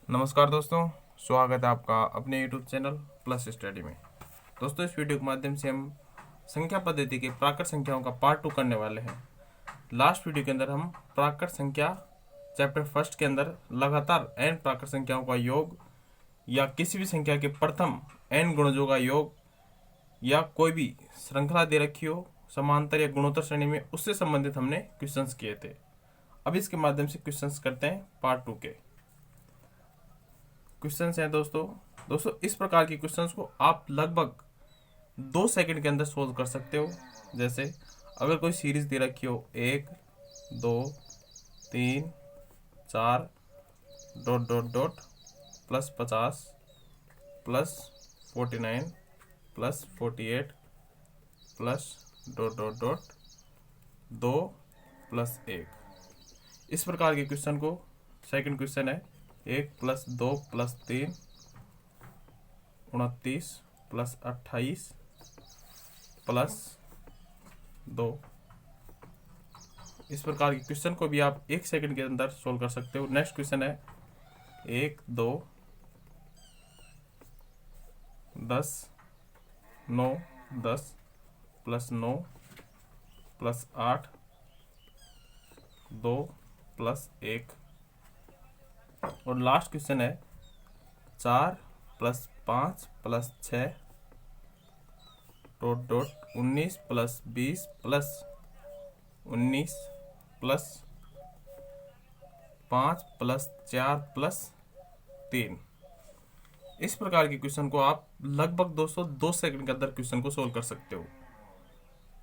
नमस्कार दोस्तों, स्वागत है आपका अपने YouTube चैनल प्लस स्टडी में। दोस्तों, इस वीडियो के माध्यम से हम संख्या पद्धति के प्राकृत संख्याओं का पार्ट 2 करने वाले हैं। लास्ट वीडियो के अंदर हम प्राकृत संख्या चैप्टर फर्स्ट के अंदर लगातार n प्राकृत संख्याओं का योग या किसी भी संख्या के प्रथम n गुणजों का योग या कोई भी श्रृंखला दे रखी हो समांतर या गुणोत्तर श्रेणी में, उससे संबंधित हमने क्वेश्चंस किए थे। अब इसके माध्यम से क्वेश्चंस करते हैं पार्ट 2 के। क्वेश्चंस हैं दोस्तों इस प्रकार के क्वेश्चंस को आप लगभग 2 सेकंड के अंदर सोल्व कर सकते हो। जैसे अगर कोई सीरीज दे रखी हो 1 2 3 4 dot dot dot plus 50 plus 49 plus 48 plus dot dot dot 2 plus 1, इस प्रकार के क्वेश्चन को सेकंड क्वेश्चन है 1 प्लस 2 प्लस 3 29 प्लस 28 प्लस 2, इस प्रकार के क्वेश्चन को भी आप 1 सेकंड के अंदर सोल्व कर सकते हो। नेक्स्ट क्वेश्चन है 1 2 10 9 10 प्लस 9 प्लस 8 2 प्लस 1, और लास्ट क्वेश्चन है 4 plus 5 plus 6 dot dot 19 plus 20 plus 19 plus 5 plus 4 plus 3। इस प्रकार के क्वेश्चन को आप लगभग 2 सेकंड के अंदर क्वेश्चन को सोल्व कर सकते हो।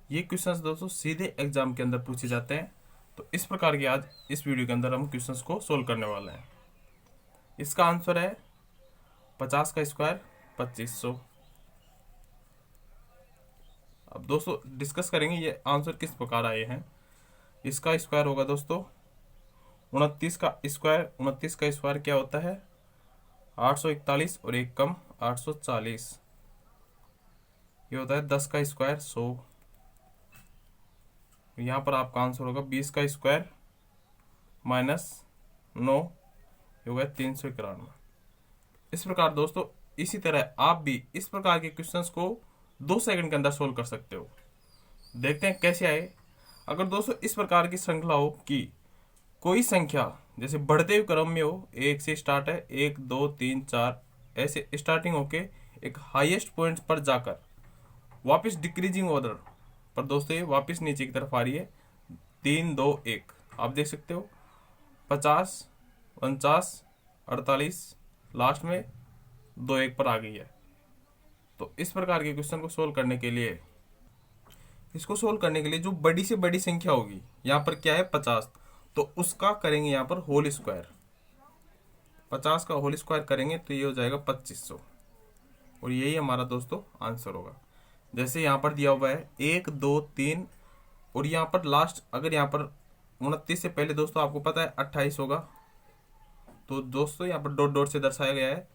ये क्वेश्चंस दोस्तों सीधे एग्जाम के अंदर पूछे जाते हैं। तो इस प्रकार के आज इस वीडियो के अंदर हम क्वेश्चंस को सोल्व करने वाले हैं। इसका आंसर है 50 का स्क्वायर 2500। अब दोस्तों डिस्कस करेंगे ये आंसर किस प्रकार आए हैं। इसका स्क्वायर होगा दोस्तों 29 का स्क्वायर। 29 का स्क्वायर क्या होता है 841 और 1 कम 840। ये होता है 10 का स्क्वायर 100। यहाँ पर आपका आंसर होगा 20 का स्क्वायर माइनस 9, ये होगा 391। इस प्रकार दोस्तों इसी तरह आप भी इस प्रकार के क्वेश्चंस को 2 सेकंड के अंदर सोल्व कर सकते हो। देखते हैं कैसे आए। अगर दोस्तों इस प्रकार की श्रृंखला हो कि कोई संख्या जैसे बढ़ते हुए क्रम में हो, 1 से स्टार्ट है 1 2 3 4 ऐसे स्टार्टिंग होके एक हाईएस्ट पॉइंट पर जाकर वापस डिक्रीजिंग ऑर्डर पर दोस्तों ये वापस नीचे की तरफ आ रही है 3 2 1, आप देख सकते हो 50 49 48 लास्ट में 2 1 पर आ गई है। तो इस प्रकार के क्वेश्चन को सोल्व करने के लिए जो बड़ी से बड़ी संख्या होगी, यहाँ पर क्या है 50, तो उसका करेंगे यहाँ पर होल स्क्वायर। 50 का होल स्क्वायर करेंगे तो ये हो जाएगा 2500, और यही हमारा दोस्तों आंसर होगा। जैसे यहाँ पर दिया हुआ है 1 2 3, और यहाँ पर लास्ट अगर यहाँ पर 29 से पहले दोस्तों आपको पता है 28 होगा, तो दोस्तों यहाँ पर डॉट डॉट से दर्शाया गया है।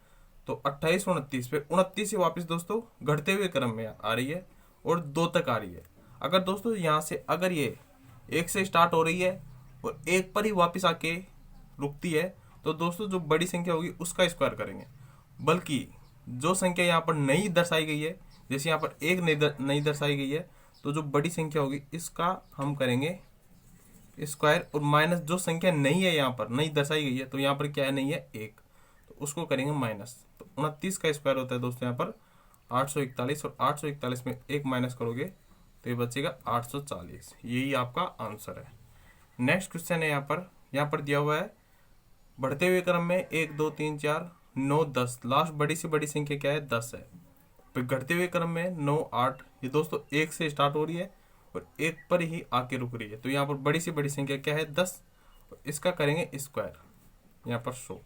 तो 28 29 पे 29 से वापस दोस्तों घटते हुए क्रम में आ रही है और 2 तक आ रही है। अगर दोस्तों यहाँ से अगर ये 1 से स्टार्ट हो रही है और 1 पर ही वापस आके रुकती है, तो दोस्तों जो बड़ी संख्या होगी उसका स्क्वायर करेंगे। बल्कि जो संख्या यहाँ पर नहीं दर्शाई गई है, जैसे यहाँ पर 1 नहीं दर्शाई गई है, तो जो बड़ी संख्या होगी इसका हम करेंगे स्क्वायर, और माइनस जो संख्या नहीं है यहाँ पर नहीं दर्शाई गई है, तो यहाँ पर क्या है नहीं है 1, तो उसको करेंगे माइनस। तो 29 का स्क्वायर होता है दोस्तों यहाँ पर 841, और 841 में 1 माइनस करोगे तो ये बचेगा 840। यही आपका आंसर है। नेक्स्ट क्वेश्चन है यहाँ पर दिया हुआ है बढ़ते हुए क्रम में 1 2 3 4 9 10, लास्ट बड़ी से बड़ी संख्या क्या है 10 है। फिर घटते हुए क्रम में 9 8, ये दोस्तों 1 से स्टार्ट हो रही है और 1 पर ही आके रुक रही है, तो यहाँ पर बड़ी से बड़ी संख्या क्या है 10, इसका करेंगे स्क्वायर यहाँ पर 100।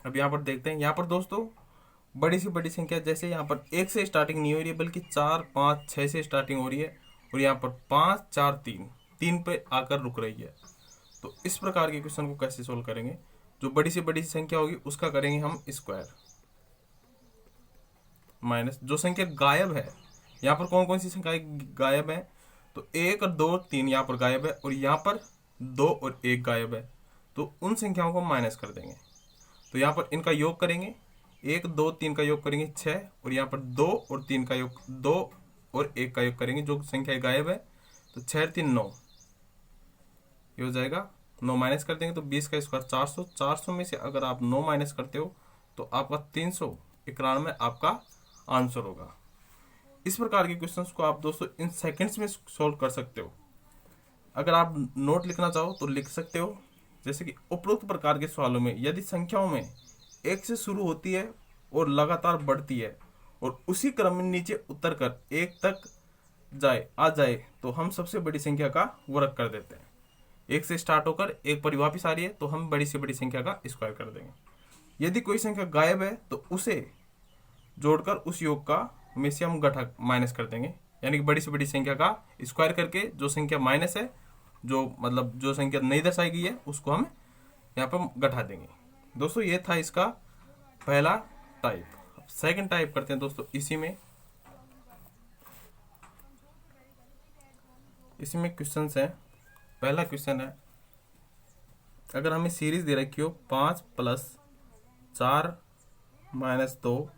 अब यहाँ पर देखते हैं, यहाँ पर दोस्तों बड़ी से बड़ी संख्या जैसे यहाँ पर 1 से स्टार्टिंग नहीं हो रही है, बल्कि 4 5 6 से स्टार्टिंग हो रही है, और यहाँ पर 5 4 3 पे आकर रुक रही है। तो इस प्रकार के क्वेश्चन को कैसे सोल्व करेंगे, जो बड़ी से बड़ी संख्या होगी उसका करेंगे हम स्क्वायर, माइनस जो संख्या गायब है। यहाँ पर कौन कौन सी संख्या गायब है, तो 1 और 2 3 यहाँ पर गायब है, और यहाँ पर 2 और 1 गायब है, तो उन संख्याओं को माइनस कर देंगे। तो यहाँ पर इनका योग करेंगे, 1 2 3 का योग करेंगे 6, और यहाँ पर 2 और 3 का योग, 2 और 1 का योग करेंगे, जो संख्या गायब है। तो 6 3 9, ये हो जाएगा 9 माइनस कर देंगे तो 20 का स्क्वायर 400। 400 में से अगर आप 9 माइनस करते हो तो आपका 391 आपका आंसर होगा। इस प्रकार के क्वेश्चंस को आप दोस्तों इन सेकंड्स में सॉल्व कर सकते हो। अगर आप नोट लिखना चाहो तो लिख सकते हो। जैसे कि उपरोक्त प्रकार के सवालों में यदि संख्याओं में 1 से शुरू होती है और लगातार बढ़ती है और उसी क्रम में नीचे उतर कर 1 तक आ जाए तो हम सबसे बड़ी संख्या का वर्ग कर देते हैं। 1 से स्टार्ट होकर 1 पर वापिस आ रही है तो हम बड़ी से बड़ी संख्या का स्क्वायर कर देंगे। यदि कोई संख्या गायब है तो उसे जोड़कर उस योग का में से हम घटा माइनस कर देंगे, यानी कि बड़ी से बड़ी संख्या का स्क्वायर करके जो संख्या माइनस है, जो मतलब जो संख्या नहीं दर्शाई गई है, उसको हम यहाँ पर घटा देंगे। दोस्तों ये था इसका पहला टाइप। सेकंड टाइप करते हैं दोस्तों। इसी में क्वेश्चंस हैं। पहला क्वेश्चन है, अगर हमें सीरीज दे रखी हो 5 + 4 - 2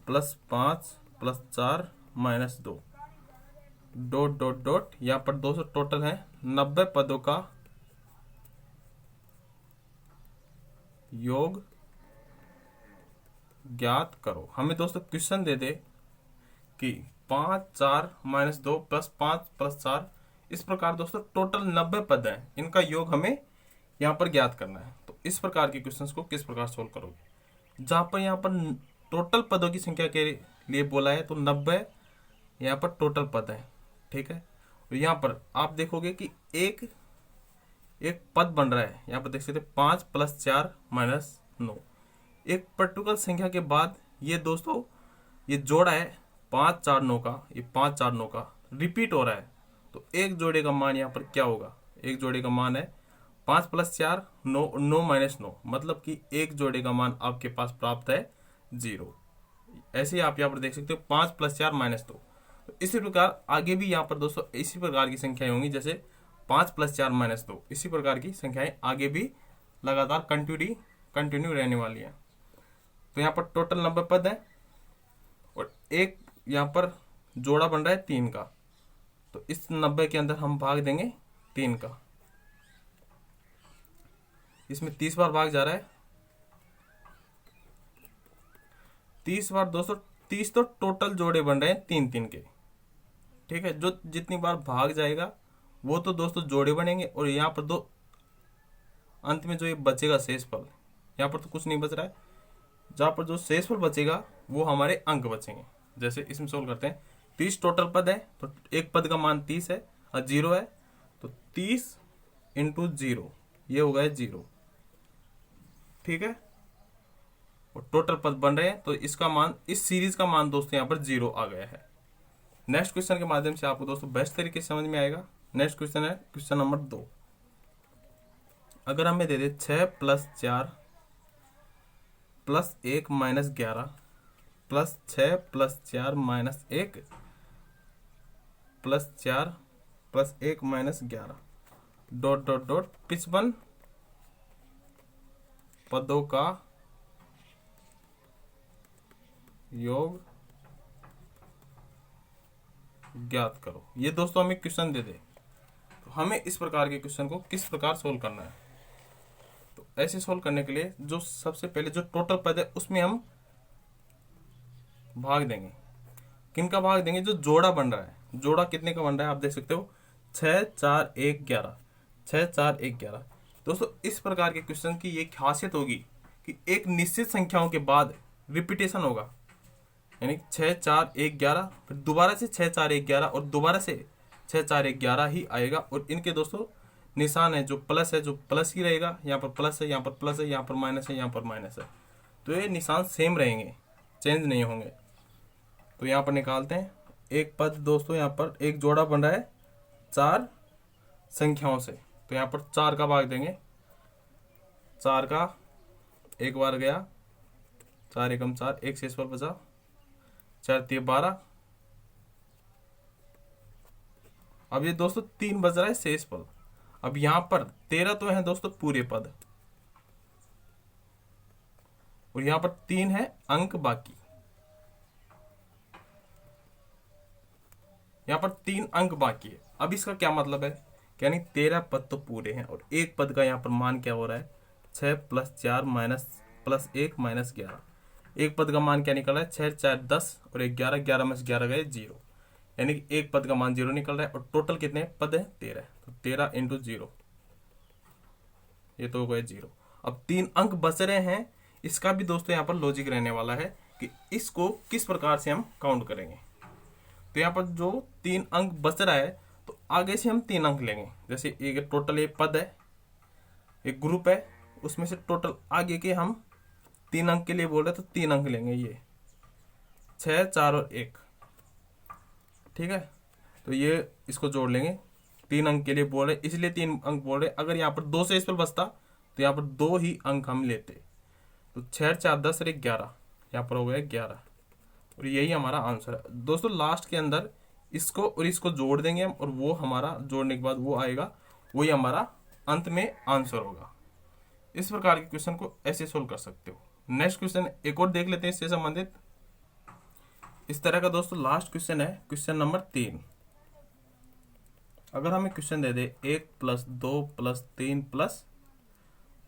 + 5 + 4 - 2 ... यहाँ पर दोस्तों टोटल है 90 पदों का योग ज्ञात करो। हमें दोस्तों क्वेश्चन दे दे कि 5 4 - 2 + 5 + 4, इस प्रकार दोस्तों टोटल 90 पद हैं, इनका योग हमें यहाँ पर ज्ञात करना है। तो इस प्रकार के क्वेश्चंस को किस प्रकार सोल्व करोगे। जहाँ पर यहाँ पर टोटल पदों की संख्या के लिए बोला है तो 90 यहाँ पर टोटल पद है, ठीक है। और यहाँ पर आप देखोगे कि एक पद बन रहा है। यहाँ पर देख सकते 5 + 4 - 9, एक पर्टिकुलर संख्या के बाद ये दोस्तों ये जोड़ा है 5 4 9 का, ये 5 4 9 का रिपीट हो रहा है। तो एक जोड़े का मान यहाँ पर क्या होगा, एक जोड़े का मान है 5 + 4 9 9 - 9, मतलब कि एक जोड़े का मान आपके पास प्राप्त है 0। ऐसे ही आप यहाँ पर देख सकते हो 5 + 4 - 2। तो इसी प्रकार आगे भी यहाँ पर दोस्तों इसी प्रकार की संख्याएं होंगी, जैसे 5 + 4 - 2, इसी प्रकार की संख्याएं आगे भी लगातार कंटिन्यू रहने वाली है। तो यहाँ पर टोटल 90 पद है और एक यहाँ पर जोड़ा बन रहा है 3 का। तो इस 90 के अंदर हम भाग देंगे 3 का, इसमें 30 बार भाग जा रहा है, 30 बार दोस्तों। 30 तो टोटल जोड़े बन रहे हैं 3 3 के, ठीक है। जो जितनी बार भाग जाएगा वो तो दोस्तों जोड़े बनेंगे, और यहाँ पर दो अंत में जो ये बचेगा शेषफल, यहाँ पर तो कुछ नहीं बच रहा है, जहाँ पर जो शेषफल बचेगा वो हमारे अंक बचेंगे। जैसे इसमें सोल्व करते हैं, 30 टोटल पद है तो एक पद का मान 30 है और 0 है, तो 30 × 0 ये हो गया 0, ठीक है। और टोटल पद बन रहे हैं तो इसका मान, इस सीरीज का मान दोस्तों यहाँ पर 0 आ गया है। नेक्स्ट क्वेश्चन के माध्यम से आपको दोस्तों बेस्ट तरीके से समझ में आएगा। नेक्स्ट क्वेश्चन है क्वेश्चन नंबर 2। अगर हमें दे दे 6 + 4 + 1 - 11 + 6 + 4 - 1 + 4 + 1 - 11 ... 55 पदों का योग ज्ञात करो। ये दोस्तों हमें क्वेश्चन दे दे तो हमें इस प्रकार के क्वेश्चन को किस प्रकार सोल्व करना है। तो ऐसे सोल्व करने के लिए जो सबसे पहले जो टोटल पद है उसमें हम भाग देंगे। किनका भाग देंगे, जो जोड़ा बन रहा है। जोड़ा कितने का बन रहा है आप देख सकते हो, 6 4 1 11, 6 4 1 11। दोस्तों इस प्रकार के क्वेश्चन की ये खासियत होगी कि एक निश्चित संख्याओं के बाद रिपीटेशन होगा, यानी 6 4 1 11, फिर दोबारा से 6 4 1 11 और दोबारा से 6 4 1 11 ही आएगा। और इनके दोस्तों निशान है, जो प्लस है, जो प्लस ही रहेगा। यहाँ पर प्लस है, यहाँ पर प्लस है, यहाँ पर माइनस है, यहाँ पर माइनस है। तो ये निशान सेम रहेंगे, चेंज नहीं होंगे। तो यहाँ पर निकालते हैं एक पद दोस्तों, यहाँ पर एक जोड़ा बन रहा है 4 संख्याओं से। तो यहाँ पर 4 का भाग देंगे, 4 का एक बार गया, 4 एकम 4, एक शेषफल बचा, 4 3 12। अब ये दोस्तों 3 बच रहा है शेषफल। अब यहाँ पर 13 तो है दोस्तों पूरे पद, और यहाँ पर 3 है अंक बाकी, यहाँ पर 3 अंक बाकी है। अब इसका क्या मतलब है, यानी 13 पद तो पूरे हैं और एक पद का यहाँ पर मान क्या हो रहा है, 6 + 4 + 1 - 11। एक पद का मान क्या निकल रहा है, 6 × 4 = 10 और 11, 11 में से 11 गए 0, यानी कि एक पद का मान 0 निकल रहा है। और टोटल कितने पद है, 13, तो 13 × 0, ये तो हो गए 0। अब 3 अंक बच रहे हैं, इसका भी दोस्तों यहाँ पर लॉजिक रहने वाला है कि इसको किस प्रकार से हम काउंट करेंगे। तो यहाँ पर जो 3 अंक बच रहा है, तो आगे से हम 3 अंक लेंगे। जैसे एक टोटल एक पद है, एक ग्रुप है, उसमें से टोटल आगे के हम 3 अंक के लिए बोल रहे हैं, तो 3 अंक लेंगे, ये 6, 4 और 1, ठीक है। तो ये इसको जोड़ लेंगे, 3 अंक के लिए बोल रहे इसलिए 3 अंक बोल रहे। अगर यहाँ पर 2 से इस पर बचता तो यहाँ पर 2 ही अंक हम लेते। तो 6 × 4 = 10 और 1 11, यहाँ पर हो गया 11 और यही हमारा आंसर है दोस्तों। लास्ट के अंदर इसको और इसको जोड़ देंगे हम, और वो हमारा जोड़ने के बाद वो आएगा, वही हमारा अंत में आंसर होगा। इस प्रकार के क्वेश्चन को ऐसे सोल्व कर सकते हो। नेक्स्ट क्वेश्चन एक और देख लेते हैं इससे संबंधित। इस तरह का दोस्तों लास्ट क्वेश्चन है, क्वेश्चन नंबर 3। अगर हमें क्वेश्चन दे दे 1 + 2 + 3 +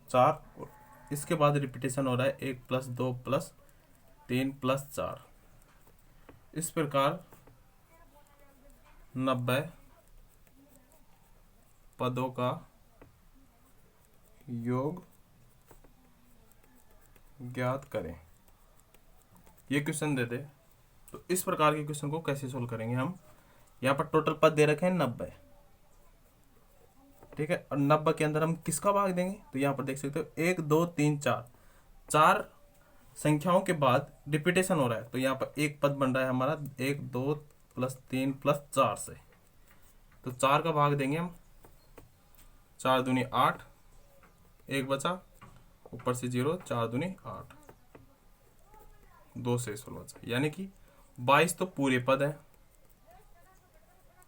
4, इसके बाद रिपीटेशन हो रहा है 1 + 2 + 3 + 4, इस प्रकार 90 पदों का योग ज्ञात करें, ये क्वेश्चन दे दे। तो इस प्रकार के क्वेश्चन को कैसे सोल्व करेंगे हम। यहाँ पर टोटल पद दे रखे हैं 90, ठीक है, और 90 के अंदर हम किसका भाग देंगे, तो यहाँ पर देख सकते हो 1 2 3 4, 4 संख्याओं के बाद रिपीटेशन हो रहा है, तो यहाँ पर एक पद बन रहा है हमारा 1 2 + 3 + 4 से। तो 4 का भाग देंगे हम, 4 दूनी 8, 1 बचा, ऊपर से 0, 4 दूनी 8, 2 से 16 बचा, यानी कि 22 तो पूरे पद है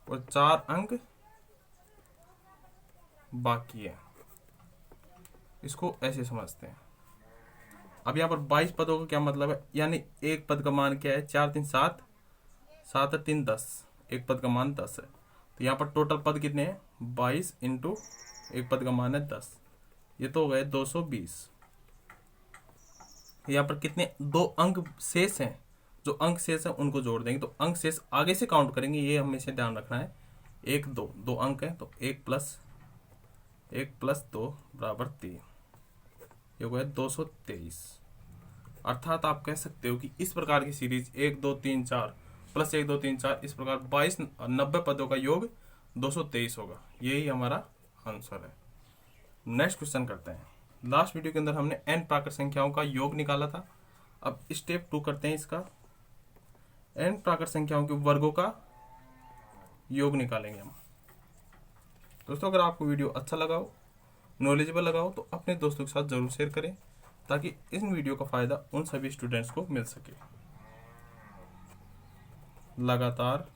और 4 अंक बाकी है। इसको ऐसे समझते हैं। अब यहाँ पर 22 पदों का क्या मतलब है, यानी एक पद का मान क्या है, 4 3 7, 7 3 10, एक पद का मान 10 है। तो यहाँ पर टोटल पद कितने हैं, 22 × एक पद का मान है 10, ये तो हो गए 220। यहाँ पर कितने 2 अंक शेष हैं, जो अंक शेष है उनको जोड़ देंगे, तो अंक शेष आगे से काउंट करेंगे, ये हमेशा ध्यान रखना है। 1 2, 2 अंक है, तो 1 + 2 = 3, ये हो गया 223। अर्थात आप कह सकते हो कि इस प्रकार की सीरीज 1 2 3 4 + 1 2 3 4, इस प्रकार 22 90 पदों का योग 223 होगा, यही हमारा आंसर है। नेक्स्ट क्वेश्चन करते हैं। लास्ट वीडियो के अंदर हमने n प्राकृत संख्याओं का योग निकाला था। अब स्टेप 2 करते हैं इसका, n प्राकृत संख्याओं के वर्गों का योग निकालेंगे हम। दोस्तों अगर आपको वीडियो अच्छा लगा हो, नॉलेजेबल लगा हो, तो अपने दोस्तों के साथ जरूर शेयर करें, ताकि इस वीडियो का फायदा उन सभी स्टूडेंट्स को मिल सके। लगातार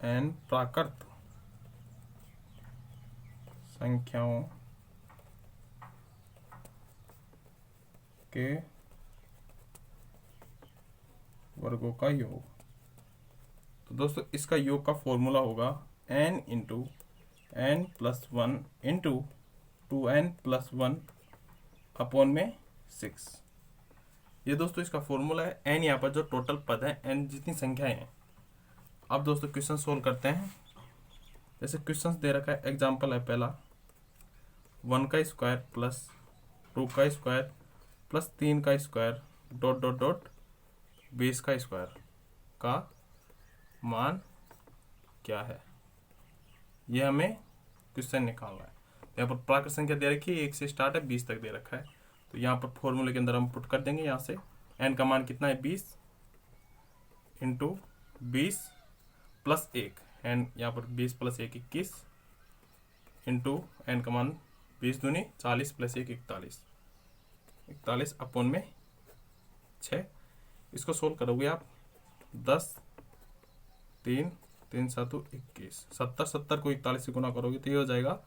n प्राकृत संख्याओं के वर्गों का योग। तो दोस्तों इसका योग का फॉर्मूला होगा n × n + 1 × 2n + 1 अपॉन में 6। ये दोस्तों इसका फॉर्मूला है। n यहाँ पर जो टोटल पद है, n जितनी संख्याएं हैं। अब दोस्तों क्वेश्चन सोल्व करते हैं। जैसे क्वेश्चन दे रखा है, एग्जाम्पल है पहला, 1 का स्क्वायर + 2 का स्क्वायर + 3 का स्क्वायर ... 20 का स्क्वायर का मान क्या है, ये हमें क्वेश्चन निकालना है। तो यहाँ पर प्राकृत संख्या दे रखी है, 1 से स्टार्ट है, 20 तक दे रखा है। तो यहाँ पर फॉर्मूले के अंदर हम पुट कर देंगे, यहाँ से n का मान कितना है, 20 × 20 + 1, n यहाँ पर 20 + 1 21 इंटू n का मान 20 दूनी 40 + 1 41, 41 अपॉन में 6। इसको सोल्व करोगे आप, 10 3 3 7 21, 70 70 को 41 से गुना करोगे तो ये हो जाएगा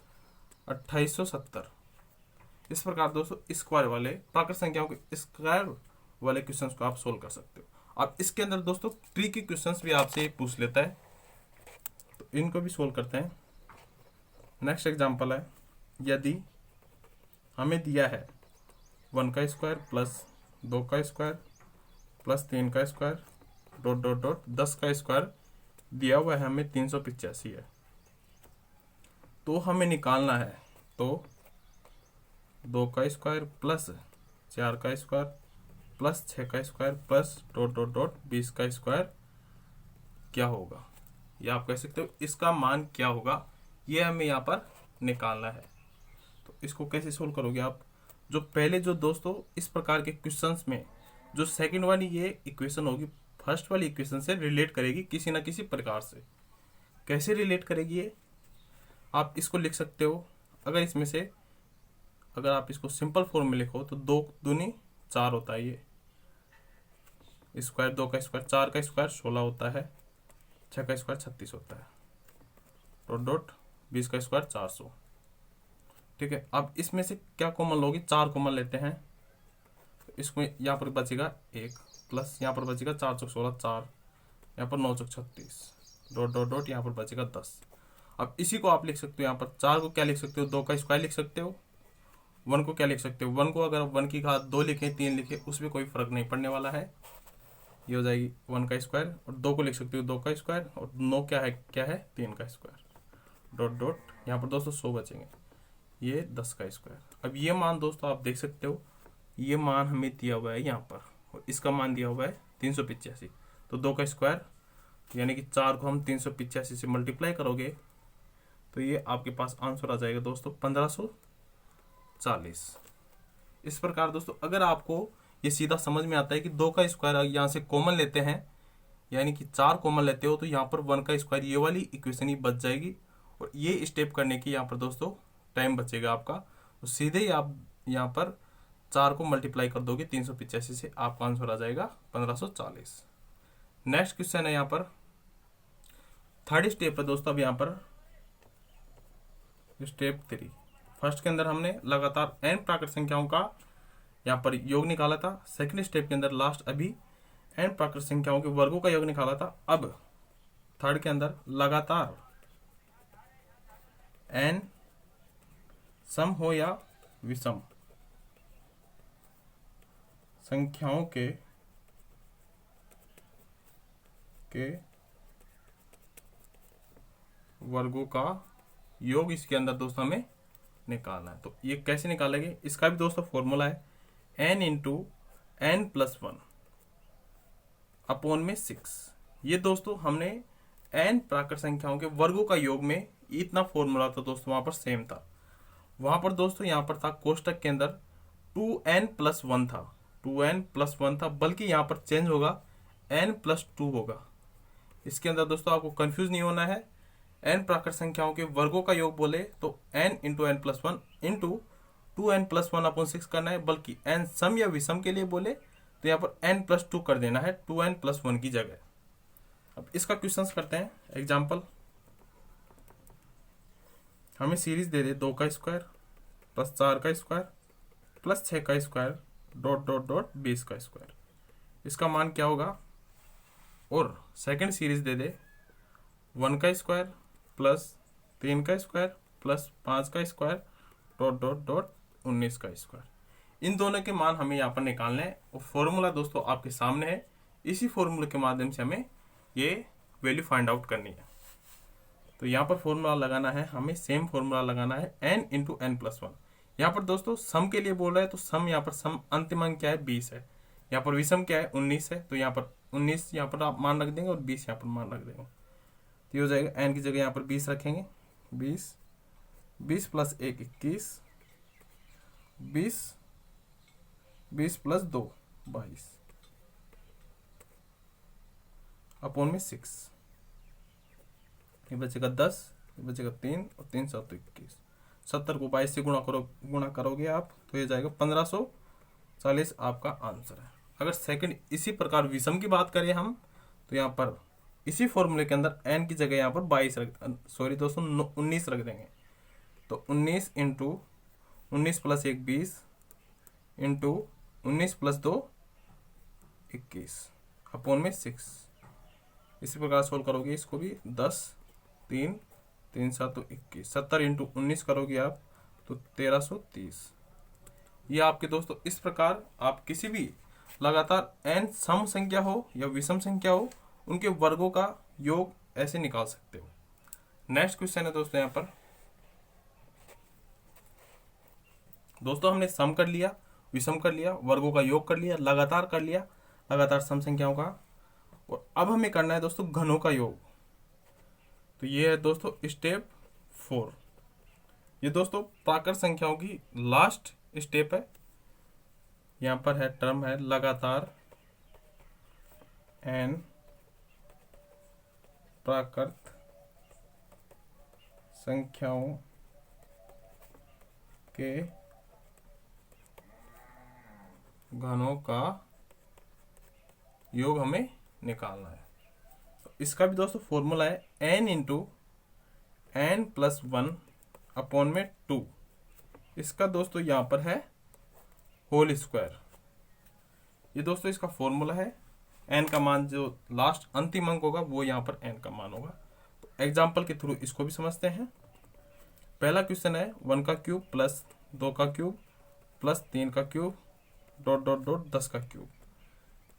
2870। इस प्रकार दोस्तों स्क्वायर वाले प्राकृत संख्याओं के स्क्वायर वाले क्वेश्चंस को आप सोल्व कर सकते हो। अब इसके अंदर दोस्तों ट्रिकी क्वेश्चंस भी आपसे पूछ लेता है, तो इनको भी सोल्व करते हैं। नेक्स्ट एग्जांपल है, यदि हमें दिया है 1 का स्क्वायर प्लस 2 का स्क्वायर प्लस 3 का स्क्वायर डॉट डॉट डॉट 10 का स्क्वायर दिया हुआ है, हमें 385 है, तो हमें निकालना है तो 2 का स्क्वायर प्लस 4 का स्क्वायर प्लस 6 का square plus dot dot dot 20 का स्क्वायर क्या होगा, या आप कह सकते हो इसका मान क्या होगा, ये हमें यहाँ पर निकालना है। तो इसको कैसे सोल्व करोगे आप, जो पहले जो दोस्तों इस प्रकार के क्वेश्चंस में जो सेकंड वाली ये इक्वेशन होगी फर्स्ट वाली इक्वेशन से रिलेट करेगी किसी ना किसी प्रकार से। कैसे रिलेट करेगी ये, आप इसको लिख सकते हो, अगर इसमें से अगर आप इसको सिंपल फॉर्म में लिखो तो 2 दूनी 4 होता है, ये स्क्वायर 2 का स्क्वायर 4 का स्क्वायर 16 होता है, 6 का स्क्वायर 36 होता है, डॉट डॉट 20 का स्क्वायर 400। ठीक है, अब इसमें से क्या कॉमन लोगे, 4 कॉमन लेते हैं, तो इसको यहाँ पर बचेगा 1 प्लस यहाँ पर बचेगा 4 चौक 16 4, यहाँ पर 9 चौक 36 डॉट डॉट डॉट यहाँ पर बचेगा 10। अब इसी को आप लिख सकते हो, यहाँ पर 4 को क्या लिख सकते हो, 2 का स्क्वायर लिख सकते हो, 1 को क्या लिख सकते हो, 1 को अगर 1 की घात 2 लिखे 3 लिखे उसमें कोई फर्क नहीं पड़ने वाला है, ये हो जाएगी 1 का स्क्वायर, और 2 को लिख सकते हो 2 का स्क्वायर, और 9 क्या है 3 का स्क्वायर डॉट डॉट यहाँ पर दोस्तों 100 बचेंगे, ये 10 का स्क्वायर। अब ये मान दोस्तों आप देख सकते हो, ये मान हमें दिया हुआ है यहाँ पर, और इसका मान दिया हुआ है 385, तो 2 का स्क्वायर यानी कि 4 को हम 385 से मल्टीप्लाई करोगे तो ये आपके पास आंसर आ जाएगा दोस्तों 1540। इस प्रकार दोस्तों अगर आपको ये सीधा समझ में आता है कि 2 का स्क्वायर यहाँ से कॉमन लेते हैं यानी कि 4 कॉमन लेते हो, तो यहाँ पर 1 का स्क्वायर ये वाली इक्वेशन ही बच जाएगी, और ये स्टेप करने की यहाँ पर दोस्तों टाइम बचेगा आपका, तो सीधे ही आप यहाँ पर 4 को मल्टीप्लाई कर दोगे 385 से, आपका आंसर आ जाएगा 1540। नेक्स्ट क्वेश्चन है यहाँ पर थर्ड स्टेप है दोस्तों। अब यहाँ पर स्टेप 3 फर्स्ट के अंदर हमने लगातार n प्राकृत संख्याओं का यहाँ पर योग निकाला था, सेकंड स्टेप के अंदर लास्ट अभी n प्राकृत संख्याओं के वर्गों का योग निकाला था। अब थर्ड के अंदर लगातार n सम हो या विषम संख्याओं के वर्गों का योग इसके अंदर दोस्तों हमें निकालना है। तो ये कैसे निकालेंगे, इसका भी दोस्तों फॉर्मूला है n into n plus 1 upon में 6। ये दोस्तों हमने n प्राकृत संख्याओं के वर्गों का योग में इतना फॉर्मूला था दोस्तों, वहां पर सेम था, वहां पर दोस्तों यहाँ पर था कोष्टक के अंदर 2n प्लस 1 था, 2n प्लस 1 था, बल्कि यहाँ पर चेंज होगा n प्लस 2 होगा। इसके अंदर दोस्तों आपको कंफ्यूज नहीं होना है, n प्राकृत संख्याओं के वर्गों का योग बोले तो n into n plus 1 into 2n plus 1 upon 6 करना है, बल्कि n सम या विषम के लिए बोले तो यहाँ पर n प्लस 2 कर देना है 2n प्लस 1 की जगह। अब इसका क्वेश्चन करते हैं। एग्जाम्पल, हमें सीरीज दे दे 2 का स्क्वायर प्लस 4 का स्क्वायर प्लस 6 का स्क्वायर डॉट डॉट डॉट 20 का स्क्वायर, इसका मान क्या होगा। और सेकंड सीरीज दे दे 1 का स्क्वायर प्लस 3 का स्क्वायर प्लस 5 का स्क्वायर डॉट डॉट डॉट 19 का स्क्वायर। इन दोनों के मान हमें यहाँ पर निकालने हैं, और फॉर्मूला दोस्तों आपके सामने है, इसी फॉर्मूले के माध्यम से हमें ये वैल्यू फाइंड आउट करनी है। तो यहाँ पर फॉर्मूला लगाना है, हमें सेम फॉर्मूला लगाना है n इंटू n प्लस 1। यहाँ पर दोस्तों सम के लिए बोल रहा है, तो सम यहाँ पर सम अंतिम अंक क्या है 20 है, यहाँ पर विषम क्या है 19 है, तो यहाँ पर 19 यहाँ पर आप मान रख देंगे और 20 यहाँ पर मान रख देंगे, तो ये हो जाएगा n की जगह यहाँ पर 20 रखेंगे, 20 प्लस 1 21, 20 प्लस 2 22 अपॉन में 6, ये बचेगा 10, ये बचेगा 3 और 3 7 21, 70 को 22 से गुणा करोगे आप तो ये जाएगा 1540 आपका आंसर है। अगर सेकंड इसी प्रकार विषम की बात करें हम, तो यहाँ पर इसी फॉर्मूले के अंदर n की जगह यहाँ पर 19 रख देंगे, तो 19 into 19 plus 1 20 into 19 plus 2 21 upon में 6। इसी प्रकार सोल्व करोगे इसको भी 10 3 3 7 तो 21 70 इंटू 19 करोगे आप तो 1330। ये आपके दोस्तों इस प्रकार आप किसी भी लगातार n सम संख्या हो या विषम संख्या हो उनके वर्गों का योग ऐसे निकाल सकते हो। नेक्स्ट क्वेश्चन है दोस्तों, यहाँ पर दोस्तों हमने सम कर लिया, विषम कर लिया, वर्गों का योग कर लिया, लगातार कर लिया, लगातार सम संख्याओं का, और अब हमें करना है दोस्तों घनों का योग। तो ये है दोस्तों स्टेप 4। ये दोस्तों प्राकृत संख्याओं की लास्ट स्टेप है। यहाँ पर है टर्म है लगातार n प्राकृत संख्याओं के घनों का योग हमें निकालना है। तो इसका भी दोस्तों फॉर्मूला है n into n plus 1 upon में 2। इसका दोस्तों यहाँ पर है होल स्क्वायर। ये दोस्तों इसका फॉर्मूला है। n का मान जो लास्ट अंतिम अंक होगा वो यहाँ पर n का मान होगा। तो एग्जाम्पल के थ्रू इसको भी समझते हैं। पहला क्वेश्चन है 1 का क्यूब प्लस 2 का क्यूब प्लस 3 का क्यूब डॉट डॉट डॉट 10 का क्यूब।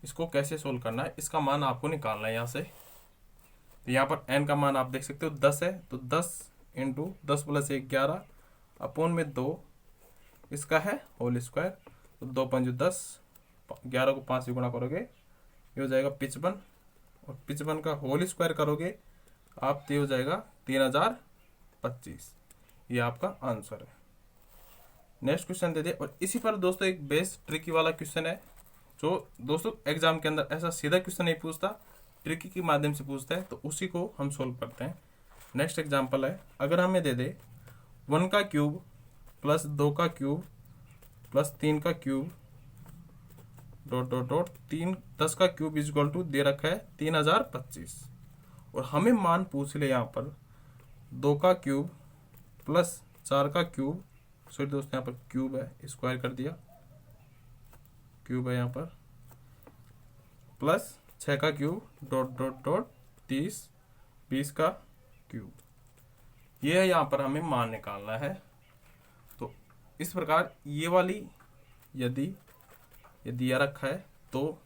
इसको कैसे सोल्व करना है, इसका मान आपको निकालना है यहाँ से। तो यहाँ पर n का मान आप देख सकते हो 10 है, तो 10 इंटू 10 प्लस 1 11 अपॉन में 2, इसका है होल स्क्वायर। तो 2 5 10, 11 को 5 से गुणा करोगे ये हो जाएगा 55, और 55 का होल स्क्वायर करोगे आप तो हो जाएगा 3025। ये आपका आंसर है। नेक्स्ट क्वेश्चन दे दे। और इसी पर दोस्तों एक बेस ट्रिकी वाला क्वेश्चन है जो दोस्तों एग्जाम के अंदर ऐसा सीधा क्वेश्चन नहीं पूछता, ट्रिकी के माध्यम से पूछता है, तो उसी को हम सोल्व करते हैं। नेक्स्ट एग्जाम्पल है, अगर हमें दे दे 1 का क्यूब प्लस 2 का क्यूब प्लस 3 का क्यूब डॉट डॉट डॉट 10 का क्यूब इज इक्वल टू दे रखा है 3025, और हमें मान पूछ ले यहाँ पर 2 का क्यूब प्लस 4 का क्यूब, सॉरी दोस्तों यहाँ पर क्यूब है, स्क्वायर कर दिया, क्यूब है यहाँ पर, प्लस 6 का क्यूब डॉट डॉट डॉट 30 20 का क्यूब। ये है यहाँ पर हमें मान निकालना है। तो इस प्रकार ये वाली यदि ये दिया रखा है तो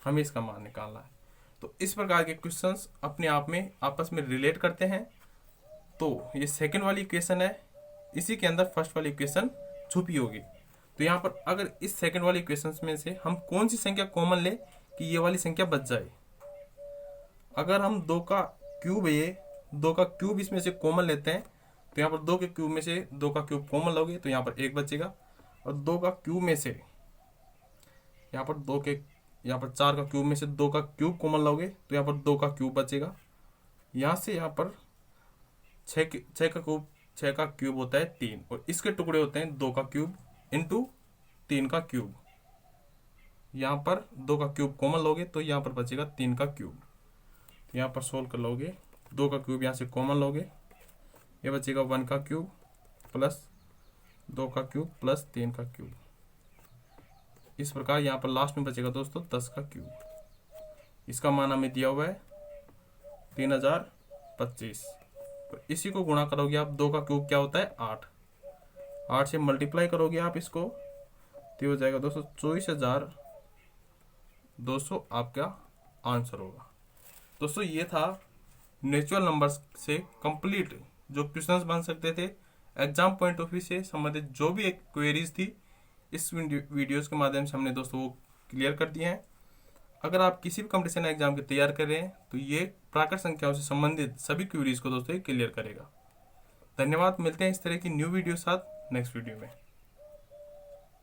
हमें इसका मान निकालना है। तो इस प्रकार के क्वेश्चंस अपने आप में आपस में रिलेट करते हैं। तो ये सेकंड वाली इक्वेशन है, इसी के अंदर फर्स्ट वाली इक्वेशन छुपी होगी। तो यहाँ पर अगर इस सेकंड वाली इक्वेशन में से हम कौन सी संख्या कॉमन ले कि ये वाली संख्या बच जाए। अगर हम 2 का क्यूब है, ये 2 का क्यूब इसमें से कॉमन लेते हैं, तो यहाँ पर 2 के क्यूब में से 2 का क्यूब कॉमन लोगे तो यहाँ पर 1 बचेगा, और 2 का क्यूब में से यहाँ पर 4 का क्यूब में से 2 का क्यूब कॉमन लोगे तो यहाँ पर 2 का क्यूब बचेगा। यहाँ से यहाँ पर 6 का क्यूब होता है 3, और इसके टुकड़े होते हैं 2 का क्यूब इंटू 3 का क्यूब। यहाँ पर 2 का क्यूब कॉमन लोगे तो यहाँ पर बचेगा 3 का क्यूब। तो यहाँ पर सोल्व कर लोगे, 2 का क्यूब यहाँ से कॉमन लोगे, ये बचेगा 1 का क्यूब प्लस 2 का क्यूब प्लस 3 का क्यूब। इस प्रकार यहाँ पर लास्ट में बचेगा दोस्तों 10 का क्यूब। इसका मान हमें दिया हुआ है 3025। तो इसी को गुणा करोगे आप, 2 का क्यूब क्या होता है 8, 8 से मल्टीप्लाई करोगे आप इसको तो हो जाएगा दोस्तों 24,200 आपका आंसर होगा। दोस्तों ये था नेचुरल नंबर्स से कंप्लीट जो क्वेश्चंस बन सकते थे एग्जाम पॉइंट ऑफ व्यू से संबंधित जो भी एक क्वेरीज थी, इस वीडियोस के माध्यम से हमने दोस्तों वो क्लियर कर दिए हैं। अगर आप किसी भी कंपटीशन एग्जाम की तैयार कर रहे हैं तो ये प्राकृत संख्याओं से संबंधित सभी क्वेरीज को दोस्तों क्लियर करेगा। धन्यवाद, मिलते हैं इस तरह की न्यू वीडियो साथ नेक्स्ट वीडियो में।